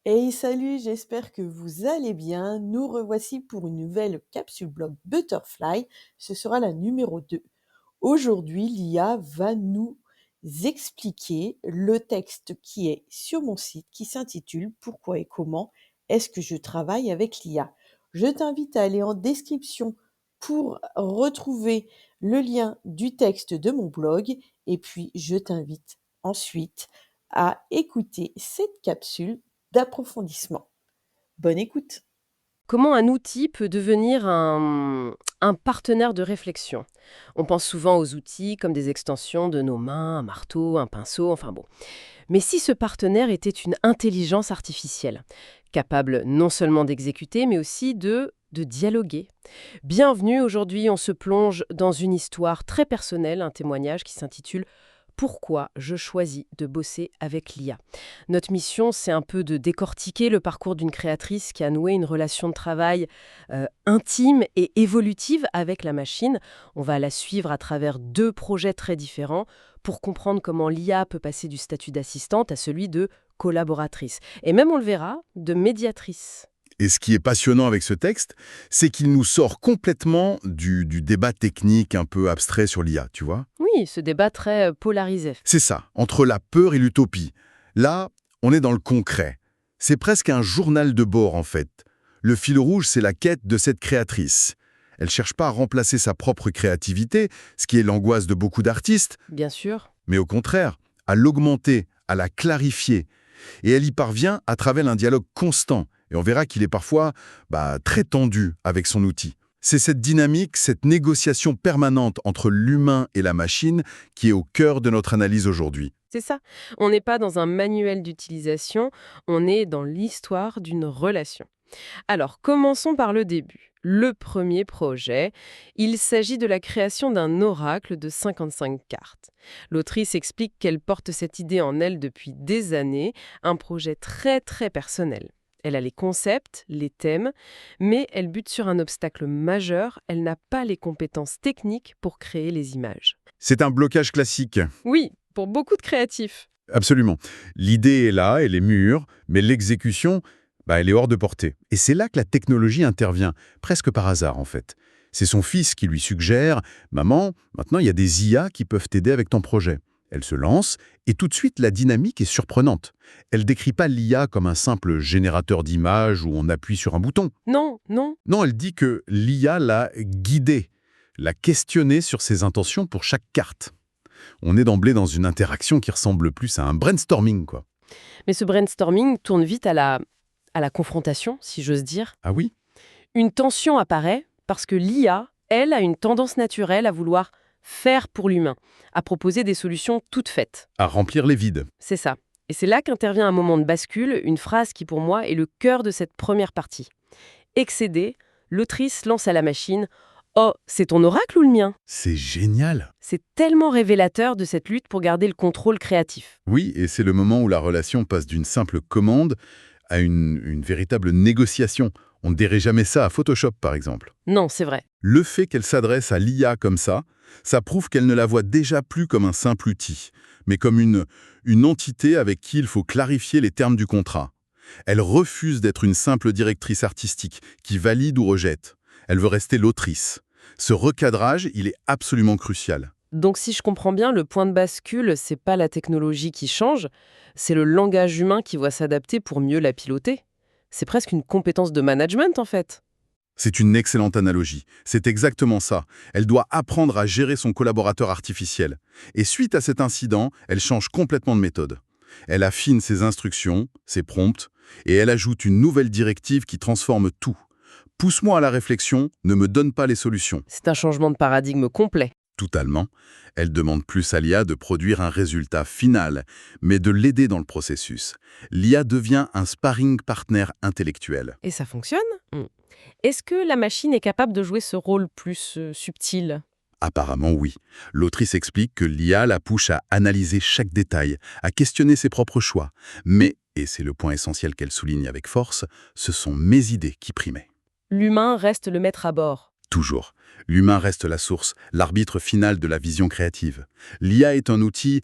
Hey, salut, j'espère que vous allez bien. Nous revoici pour une nouvelle capsule blog Butterfly. Ce sera la numéro 2. Aujourd'hui, l'IA va nous expliquer le texte qui est sur mon site qui s'intitule Pourquoi et comment est-ce que je travaille avec l'IA. Je t'invite à aller en description pour retrouver le lien du texte de mon blog et puis je t'invite ensuite à écouter cette capsule d'approfondissement. Bonne écoute. Comment un outil peut devenir un partenaire de réflexion? On pense souvent aux outils comme des extensions de nos mains, un marteau, un pinceau, enfin bon. Mais si ce partenaire était une intelligence artificielle, capable non seulement d'exécuter, mais aussi de dialoguer. Bienvenue, aujourd'hui on se plonge dans une histoire très personnelle, un témoignage qui s'intitule pourquoi je choisis de bosser avec l'IA. Notre mission, c'est un peu de décortiquer le parcours d'une créatrice qui a noué une relation de travail intime et évolutive avec la machine. On va la suivre à travers 2 projets très différents pour comprendre comment l'IA peut passer du statut d'assistante à celui de collaboratrice. Et même, on le verra, de médiatrice. Et ce qui est passionnant avec ce texte, c'est qu'il nous sort complètement du débat technique un peu abstrait sur l'IA, tu vois? Oui, ce débat très polarisé. C'est ça, entre la peur et l'utopie. Là, on est dans le concret. C'est presque un journal de bord, en fait. Le fil rouge, c'est la quête de cette créatrice. Elle cherche pas à remplacer sa propre créativité, ce qui est l'angoisse de beaucoup d'artistes, Bien sûr. mais au contraire, à l'augmenter, à la clarifier. Et elle y parvient à travers un dialogue constant. Et on verra qu'il est parfois très tendu avec son outil. C'est cette dynamique, cette négociation permanente entre l'humain et la machine qui est au cœur de notre analyse aujourd'hui. C'est ça. On n'est pas dans un manuel d'utilisation, on est dans l'histoire d'une relation. Alors, commençons par le début. Le premier projet, il s'agit de la création d'un oracle de 55 cartes. L'autrice explique qu'elle porte cette idée en elle depuis des années, un projet très très personnel. Elle a les concepts, les thèmes, mais elle bute sur un obstacle majeur, elle n'a pas les compétences techniques pour créer les images. C'est un blocage classique. Oui, pour beaucoup de créatifs. Absolument. L'idée est là, elle est mûre, mais l'exécution, elle est hors de portée. Et c'est là que la technologie intervient, presque par hasard en fait. C'est son fils qui lui suggère «Maman, maintenant il y a des IA qui peuvent t'aider avec ton projet». Elle se lance, et tout de suite la dynamique est surprenante. Elle décrit pas l'IA comme un simple générateur d'images où on appuie sur un bouton. Non, non. Non, elle dit que l'IA l'a guidée, l'a questionnée sur ses intentions pour chaque carte. On est d'emblée dans une interaction qui ressemble plus à un brainstorming, quoi. Mais ce brainstorming tourne vite à la confrontation, si j'ose dire. Ah oui? Une tension apparaît parce que l'IA, elle, a une tendance naturelle à vouloir faire pour l'humain, à proposer des solutions toutes faites. À remplir les vides. C'est ça. Et c'est là qu'intervient un moment de bascule, une phrase qui pour moi est le cœur de cette première partie. Excédée, l'autrice lance à la machine: «Oh, c'est ton oracle ou le mien?» C'est génial! C'est tellement révélateur de cette lutte pour garder le contrôle créatif. Oui, et c'est le moment où la relation passe d'une simple commande à une véritable négociation. On ne dirait jamais ça à Photoshop, par exemple. Non, c'est vrai. Le fait qu'elle s'adresse à l'IA comme ça prouve qu'elle ne la voit déjà plus comme un simple outil, mais comme une entité avec qui il faut clarifier les termes du contrat. Elle refuse d'être une simple directrice artistique qui valide ou rejette. Elle veut rester l'autrice. Ce recadrage, il est absolument crucial. Donc si je comprends bien, le point de bascule, c'est pas la technologie qui change, c'est le langage humain qui va s'adapter pour mieux la piloter. C'est presque une compétence de management en fait. C'est une excellente analogie. C'est exactement ça. Elle doit apprendre à gérer son collaborateur artificiel. Et suite à cet incident, elle change complètement de méthode. Elle affine ses instructions, ses prompts, et elle ajoute une nouvelle directive qui transforme tout. Pousse-moi à la réflexion, ne me donne pas les solutions. C'est un changement de paradigme complet. Totalement. Elle demande plus à l'IA de produire un résultat final, mais de l'aider dans le processus. L'IA devient un sparring partner intellectuel. Et ça fonctionne. Est-ce que la machine est capable de jouer ce rôle plus subtil? Apparemment oui. L'autrice explique que l'IA la pousse à analyser chaque détail, à questionner ses propres choix. Mais, et c'est le point essentiel qu'elle souligne avec force, ce sont mes idées qui primaient. L'humain reste le maître à bord. Toujours. L'humain reste la source, l'arbitre final de la vision créative. L'IA est un outil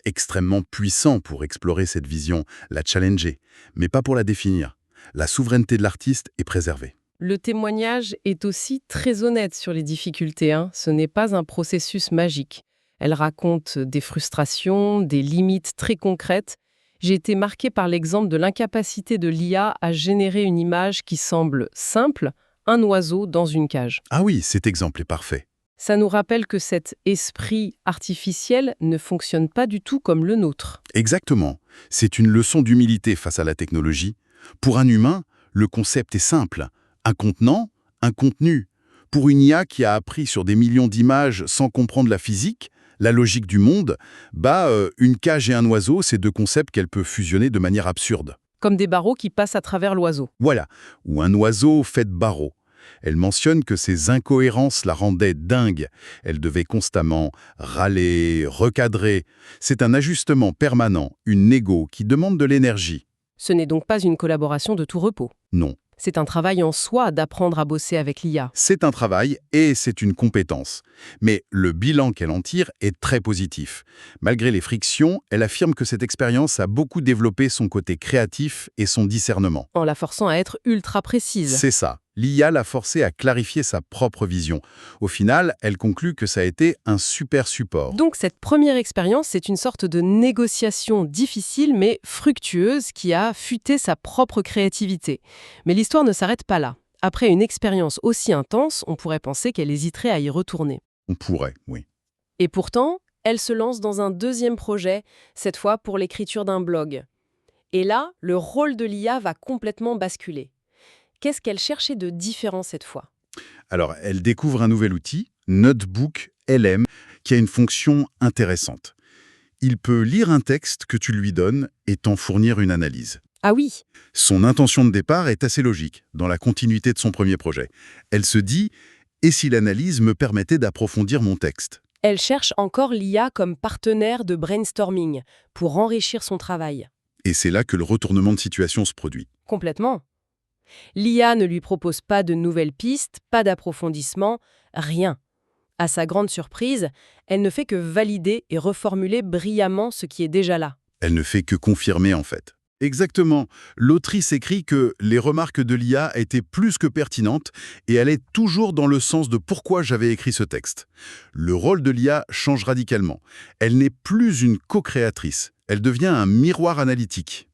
extrêmement puissant pour explorer cette vision, la challenger, mais pas pour la définir. La souveraineté de l'artiste est préservée. Le témoignage est aussi très honnête sur les difficultés, hein. Ce n'est pas un processus magique. Elle raconte des frustrations, des limites très concrètes. J'ai été marquée par l'exemple de l'incapacité de l'IA à générer une image qui semble simple, un oiseau dans une cage. Ah oui, cet exemple est parfait. Ça nous rappelle que cet esprit artificiel ne fonctionne pas du tout comme le nôtre. Exactement. C'est une leçon d'humilité face à la technologie. Pour un humain, le concept est simple. Un contenant, un contenu. Pour une IA qui a appris sur des millions d'images sans comprendre la physique, la logique du monde, une cage et un oiseau, c'est deux concepts qu'elle peut fusionner de manière absurde. Comme des barreaux qui passent à travers l'oiseau. Voilà, ou un oiseau fait de barreaux. Elle mentionne que ces incohérences la rendaient dingue. Elle devait constamment râler, recadrer. C'est un ajustement permanent, une négo qui demande de l'énergie. Ce n'est donc pas une collaboration de tout repos. Non. C'est un travail en soi d'apprendre à bosser avec l'IA. C'est un travail et c'est une compétence. Mais le bilan qu'elle en tire est très positif. Malgré les frictions, elle affirme que cette expérience a beaucoup développé son côté créatif et son discernement. En la forçant à être ultra précise. C'est ça. L'IA l'a forcée à clarifier sa propre vision. Au final, elle conclut que ça a été un super support. Donc cette première expérience, c'est une sorte de négociation difficile mais fructueuse qui a futé sa propre créativité. Mais l'histoire ne s'arrête pas là. Après une expérience aussi intense, on pourrait penser qu'elle hésiterait à y retourner. On pourrait, oui. Et pourtant, elle se lance dans un deuxième projet, cette fois pour l'écriture d'un blog. Et là, le rôle de l'IA va complètement basculer. Qu'est-ce qu'elle cherchait de différent cette fois? Alors, elle découvre un nouvel outil, Notebook LM, qui a une fonction intéressante. Il peut lire un texte que tu lui donnes et t'en fournir une analyse. Ah oui, Son intention de départ est assez logique, dans la continuité de son premier projet. Elle se dit « Et si l'analyse me permettait d'approfondir mon texte ?» elle cherche encore l'IA comme partenaire de brainstorming pour enrichir son travail. Et c'est là que le retournement de situation se produit. Complètement. L'IA ne lui propose pas de nouvelles pistes, pas d'approfondissement, rien. À sa grande surprise, elle ne fait que valider et reformuler brillamment ce qui est déjà là. Elle ne fait que confirmer en fait. Exactement. L'autrice écrit que les remarques de l'IA étaient plus que pertinentes et allaient toujours dans le sens de pourquoi j'avais écrit ce texte. Le rôle de l'IA change radicalement. Elle n'est plus une co-créatrice. Elle devient un miroir analytique.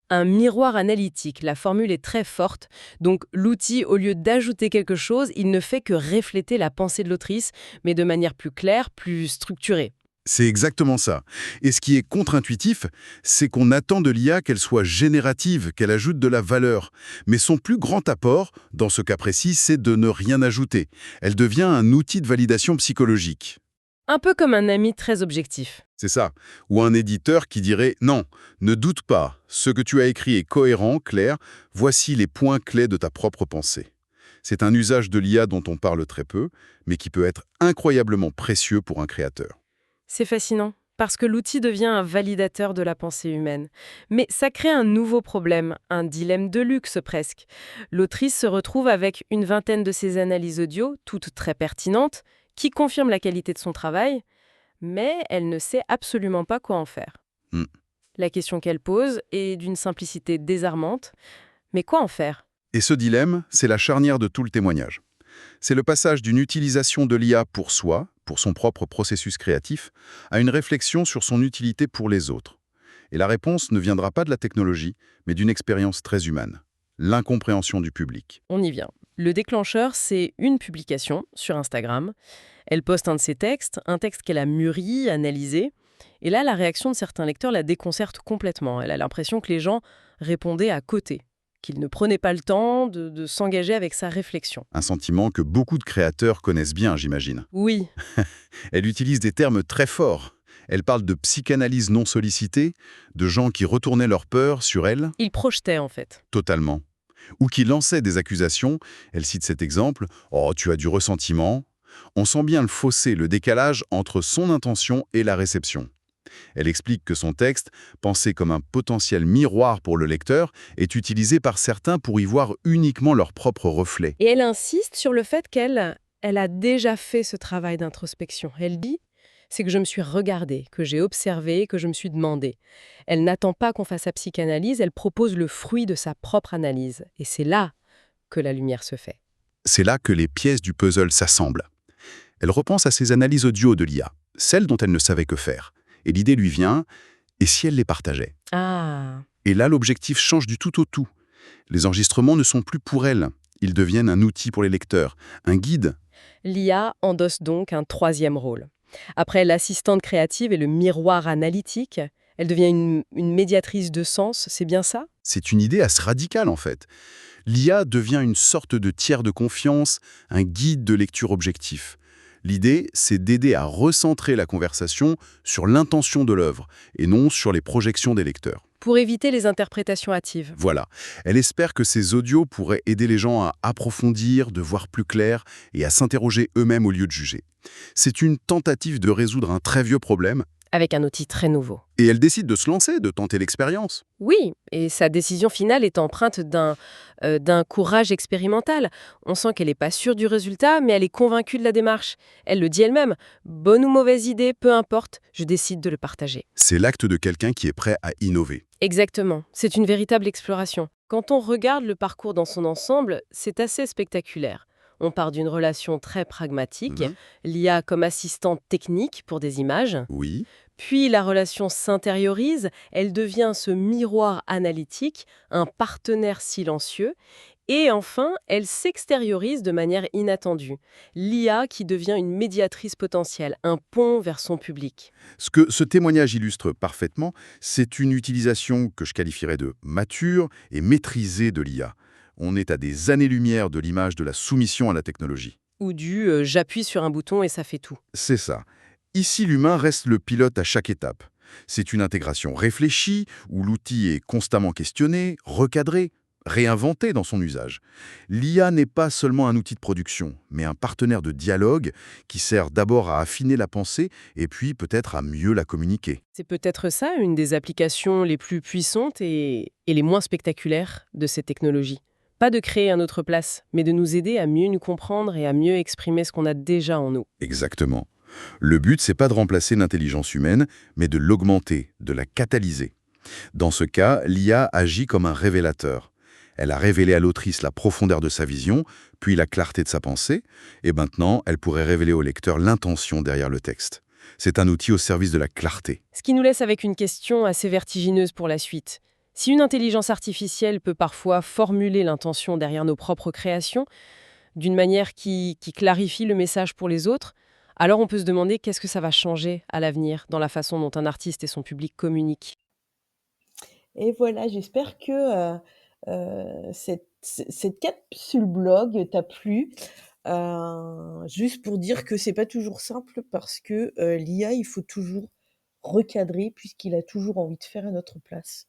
Un miroir analytique, la formule est très forte, donc l'outil, au lieu d'ajouter quelque chose, il ne fait que refléter la pensée de l'autrice, mais de manière plus claire, plus structurée. C'est exactement ça. Et ce qui est contre-intuitif, c'est qu'on attend de l'IA qu'elle soit générative, qu'elle ajoute de la valeur. Mais son plus grand apport, dans ce cas précis, c'est de ne rien ajouter. Elle devient un outil de validation psychologique. Un peu comme un ami très objectif. C'est ça. Ou un éditeur qui dirait « Non, ne doute pas, ce que tu as écrit est cohérent, clair, voici les points clés de ta propre pensée. » C'est un usage de l'IA dont on parle très peu, mais qui peut être incroyablement précieux pour un créateur. C'est fascinant, parce que l'outil devient un validateur de la pensée humaine. Mais ça crée un nouveau problème, un dilemme de luxe presque. L'autrice se retrouve avec une vingtaine de ses analyses audio, toutes très pertinentes, qui confirment la qualité de son travail, mais elle ne sait absolument pas quoi en faire. Mm. La question qu'elle pose est d'une simplicité désarmante. Mais quoi en faire? Et ce dilemme, c'est la charnière de tout le témoignage. C'est le passage d'une utilisation de l'IA pour soi, pour son propre processus créatif, à une réflexion sur son utilité pour les autres. Et la réponse ne viendra pas de la technologie, mais d'une expérience très humaine. L'incompréhension du public. On y vient. Le déclencheur, c'est une publication sur Instagram. Elle poste un de ses textes, un texte qu'elle a mûri, analysé. Et là, la réaction de certains lecteurs la déconcerte complètement. Elle a l'impression que les gens répondaient à côté, qu'ils ne prenaient pas le temps de s'engager avec sa réflexion. Un sentiment que beaucoup de créateurs connaissent bien, j'imagine. Oui, Elle utilise des termes très forts. Elle parle de psychanalyse non sollicitée, de gens qui retournaient leur peur sur elle, il projetait en fait. totalement. Ou qui lançaient des accusations. Elle cite cet exemple « Oh, tu as du ressentiment ». On sent bien le fossé, le décalage entre son intention et la réception. Elle explique que son texte, pensé comme un potentiel miroir pour le lecteur, est utilisé par certains pour y voir uniquement leur propre reflet. Et elle insiste sur le fait qu'elle a déjà fait ce travail d'introspection. Elle dit, c'est que je me suis regardée, que j'ai observé, que je me suis demandé. Elle n'attend pas qu'on fasse sa psychanalyse, elle propose le fruit de sa propre analyse. Et c'est là que la lumière se fait. C'est là que les pièces du puzzle s'assemblent. Elle repense à ses analyses audio de l'IA, celles dont elle ne savait que faire. Et l'idée lui vient, et si elle les partageait? Ah, Et là, l'objectif change du tout au tout. Les enregistrements ne sont plus pour elle. Ils deviennent un outil pour les lecteurs, un guide. l'IA endosse donc un troisième rôle. Après l'assistante créative et le miroir analytique, elle devient une médiatrice de sens, c'est bien ça? C'est une idée assez radicale en fait. L'IA devient une sorte de tiers de confiance, un guide de lecture objectif. L'idée, c'est d'aider à recentrer la conversation sur l'intention de l'œuvre et non sur les projections des lecteurs. Pour éviter les interprétations hâtives. Voilà. Elle espère que ces audios pourraient aider les gens à approfondir, de voir plus clair et à s'interroger eux-mêmes au lieu de juger. C'est une tentative de résoudre un très vieux problème Avec un outil très nouveau. et elle décide de se lancer, de tenter l'expérience. Oui, et sa décision finale est empreinte d'un courage expérimental. On sent qu'elle n'est pas sûre du résultat, mais elle est convaincue de la démarche. Elle le dit elle-même. Bonne ou mauvaise idée, peu importe, je décide de le partager. C'est l'acte de quelqu'un qui est prêt à innover. Exactement, c'est une véritable exploration. Quand on regarde le parcours dans son ensemble, c'est assez spectaculaire. On part d'une relation très pragmatique, Mhm. l'IA comme assistante technique pour des images. Oui. Puis la relation s'intériorise, elle devient ce miroir analytique, un partenaire silencieux, et enfin, elle s'extériorise de manière inattendue. L'IA qui devient une médiatrice potentielle, un pont vers son public. Ce que ce témoignage illustre parfaitement, c'est une utilisation que je qualifierais de mature et maîtrisée de l'IA. On est à des années-lumière de l'image de la soumission à la technologie. Ou du j'appuie sur un bouton et ça fait tout. C'est ça. Ici, l'humain reste le pilote à chaque étape. C'est une intégration réfléchie, où l'outil est constamment questionné, recadré, réinventé dans son usage. L'IA n'est pas seulement un outil de production, mais un partenaire de dialogue qui sert d'abord à affiner la pensée et puis peut-être à mieux la communiquer. C'est peut-être ça une des applications les plus puissantes et les moins spectaculaires de ces technologies. Pas de créer à notre place, mais de nous aider à mieux nous comprendre et à mieux exprimer ce qu'on a déjà en nous. Exactement. Le but, c'est pas de remplacer l'intelligence humaine, mais de l'augmenter, de la catalyser. Dans ce cas, l'IA agit comme un révélateur. Elle a révélé à l'autrice la profondeur de sa vision, puis la clarté de sa pensée, et maintenant, elle pourrait révéler au lecteur l'intention derrière le texte. C'est un outil au service de la clarté. Ce qui nous laisse avec une question assez vertigineuse pour la suite. Si une intelligence artificielle peut parfois formuler l'intention derrière nos propres créations, d'une manière qui clarifie le message pour les autres, alors on peut se demander qu'est-ce que ça va changer à l'avenir dans la façon dont un artiste et son public communiquent. Et voilà, j'espère que, cette capsule blog t'a plu. Juste pour dire que c'est pas toujours simple parce que, l'IA, il faut toujours recadrer puisqu'il a toujours envie de faire à notre place.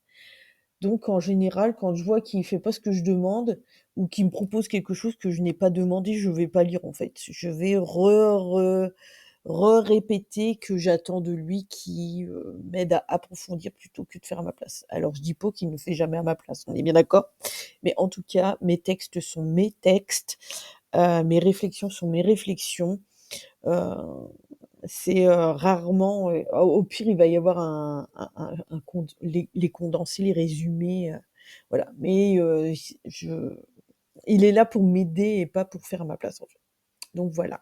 Donc en général, quand je vois qu'il fait pas ce que je demande ou qu'il me propose quelque chose que je n'ai pas demandé, je vais pas lire en fait. Je vais répéter que j'attends de lui qu'il, m'aide à approfondir plutôt que de faire à ma place. Alors je dis pas qu'il ne fait jamais à ma place, on est bien d'accord? Mais en tout cas, mes textes sont mes textes, mes réflexions sont mes réflexions. Heu, c'est, rarement, au pire, il va y avoir un cond les condensés, les résumés, voilà. Mais, je il est là pour m'aider et pas pour faire à ma place, en fait. Donc voilà.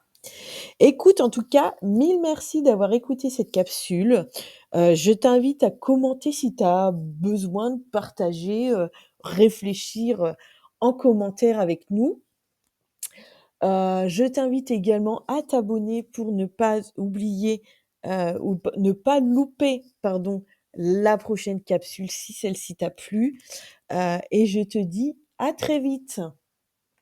Écoute, en tout cas, mille merci d'avoir écouté cette capsule. Je t'invite à commenter si tu as besoin de partager, réfléchir, en commentaire avec nous. Je t'invite également à t'abonner pour ne pas oublier, ou p ne pas louper, pardon, la prochaine capsule si celle-ci t'a plu, et je te dis à très vite.